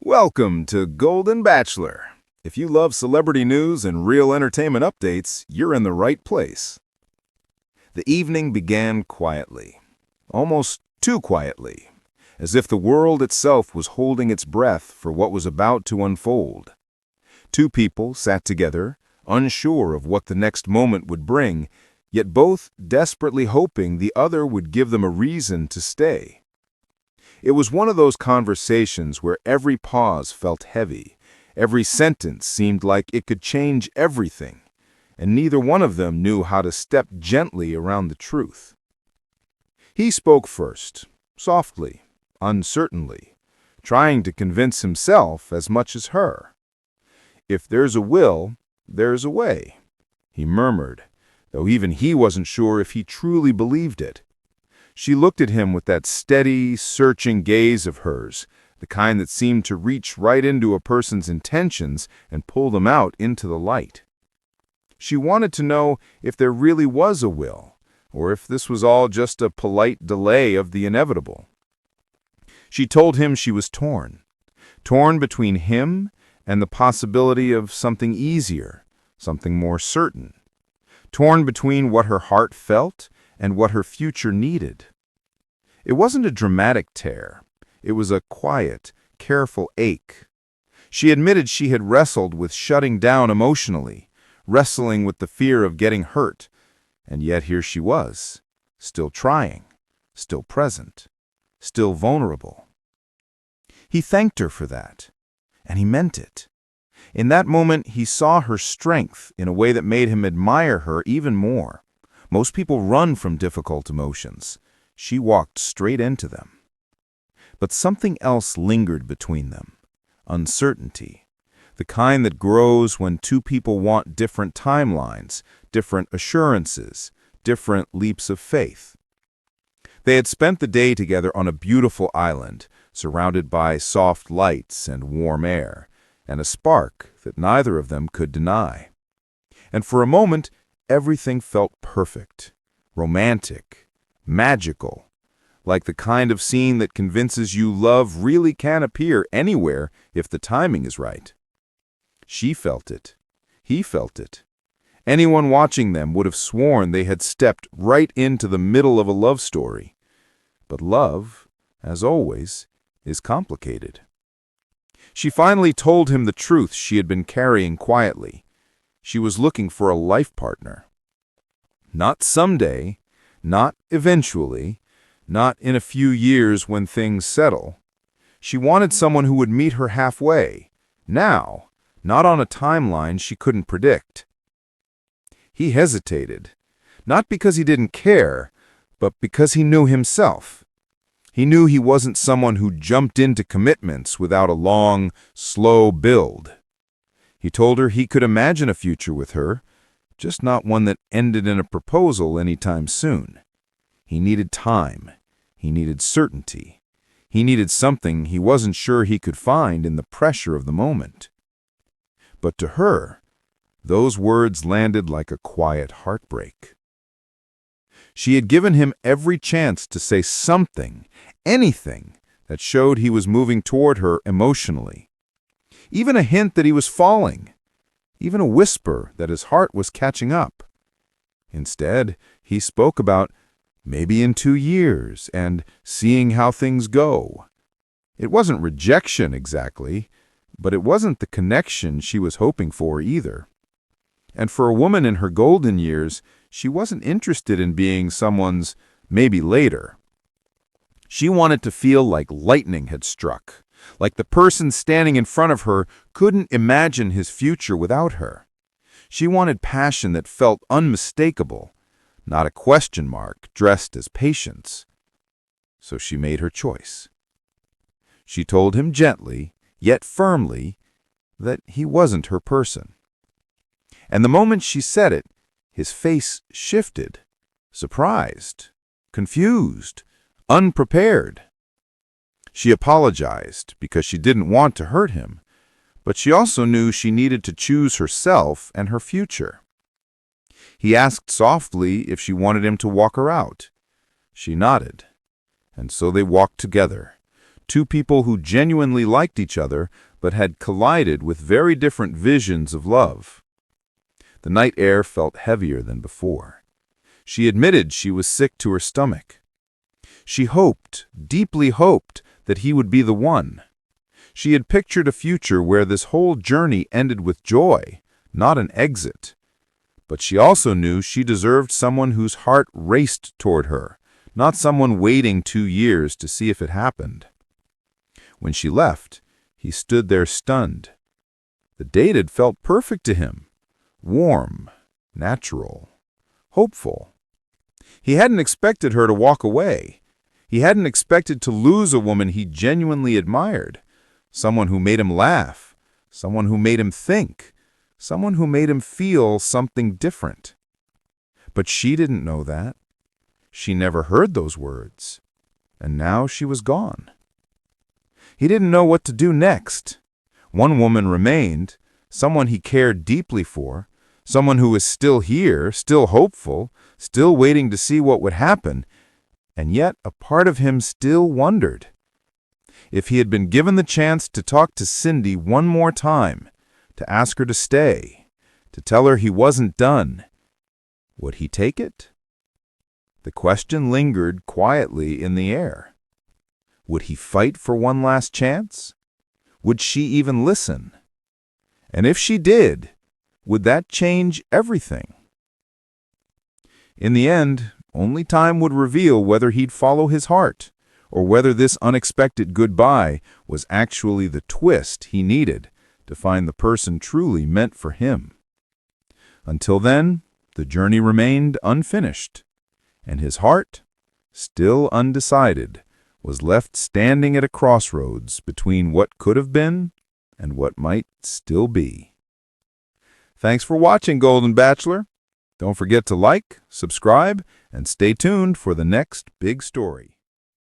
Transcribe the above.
Welcome to Golden Bachelor. If you love celebrity news and real entertainment updates, you're in the right place. The evening began quietly, almost too quietly, as if the world itself was holding its breath for what was about to unfold. Two people sat together, unsure of what the next moment would bring, yet both desperately hoping the other would give them a reason to stay. It was one of those conversations where every pause felt heavy, every sentence seemed like it could change everything, and neither one of them knew how to step gently around the truth. He spoke first, softly, uncertainly, trying to convince himself as much as her. "If there's a will, there's a way," he murmured, though even he wasn't sure if he truly believed it. She looked at him with that steady, searching gaze of hers, the kind that seemed to reach right into a person's intentions and pull them out into the light. She wanted to know if there really was a will, or if this was all just a polite delay of the inevitable. She told him she was torn between him and the possibility of something easier, something more certain, torn between what her heart felt and what her future needed. It wasn't a dramatic tear. It was a quiet, careful ache. She admitted she had wrestled with shutting down emotionally, wrestling with the fear of getting hurt, and yet here she was, still trying, still present, still vulnerable. He thanked her for that, and he meant it. In that moment, he saw her strength in a way that made him admire her even more. Most people run from difficult emotions. She walked straight into them. But something else lingered between them. Uncertainty. The kind that grows when two people want different timelines, different assurances, different leaps of faith. They had spent the day together on a beautiful island, surrounded by soft lights and warm air, and a spark that neither of them could deny. And for a moment, everything felt perfect, romantic, magical, like the kind of scene that convinces you love really can appear anywhere if the timing is right. She felt it. He felt it. Anyone watching them would have sworn they had stepped right into the middle of a love story. But love, as always, is complicated. She finally told him the truth she had been carrying quietly. She was looking for a life partner. Not someday, not eventually, not in a few years when things settle. She wanted someone who would meet her halfway, now, not on a timeline she couldn't predict. He hesitated, not because he didn't care, but because he knew himself. He knew he wasn't someone who jumped into commitments without a long, slow build. He told her he could imagine a future with her, just not one that ended in a proposal anytime soon. He needed time. He needed certainty. He needed something he wasn't sure he could find in the pressure of the moment. But to her, those words landed like a quiet heartbreak. She had given him every chance to say something, anything, that showed he was moving toward her emotionally. Even a hint that he was falling. Even a whisper that his heart was catching up. Instead, he spoke about maybe in 2 years and seeing how things go. It wasn't rejection exactly, but it wasn't the connection she was hoping for either. And for a woman in her golden years, she wasn't interested in being someone's maybe later. She wanted to feel like lightning had struck, like the person standing in front of her couldn't imagine his future without her. She wanted passion that felt unmistakable, not a question mark dressed as patience. So she made her choice. She told him gently, yet firmly, that he wasn't her person. And the moment she said it, his face shifted, surprised, confused, unprepared. She apologized because she didn't want to hurt him, but she also knew she needed to choose herself and her future. He asked softly if she wanted him to walk her out. She nodded, and so they walked together, Two people who genuinely liked each other but had collided with very different visions of love. The night air felt heavier than before. She admitted she was sick to her stomach. She hoped, deeply hoped, that he would be the one. She had pictured a future where this whole journey ended with joy, not an exit. But she also knew she deserved someone whose heart raced toward her, not someone waiting 2 years to see if it happened. When she left, he stood there stunned. The date had felt perfect to him. Warm, natural, hopeful. He hadn't expected her to walk away. He hadn't expected to lose a woman he genuinely admired, someone who made him laugh, someone who made him think, someone who made him feel something different. But she didn't know that. She never heard those words, and now she was gone. He didn't know what to do next. One woman remained, someone he cared deeply for, someone who was still here, still hopeful, still waiting to see what would happen, and yet a part of him still wondered. If he had been given the chance to talk to Cindy one more time, to ask her to stay, to tell her he wasn't done, would he take it? The question lingered quietly in the air. Would he fight for one last chance? Would she even listen? And if she did, would that change everything? In the end, only time would reveal whether he'd follow his heart, or whether this unexpected goodbye was actually the twist he needed to find the person truly meant for him. Until then, the journey remained unfinished, and his heart, still undecided, was left standing at a crossroads between what could have been and what might still be. Thanks for watching, Golden Bachelor. Don't forget to like, subscribe, and stay tuned for the next big story.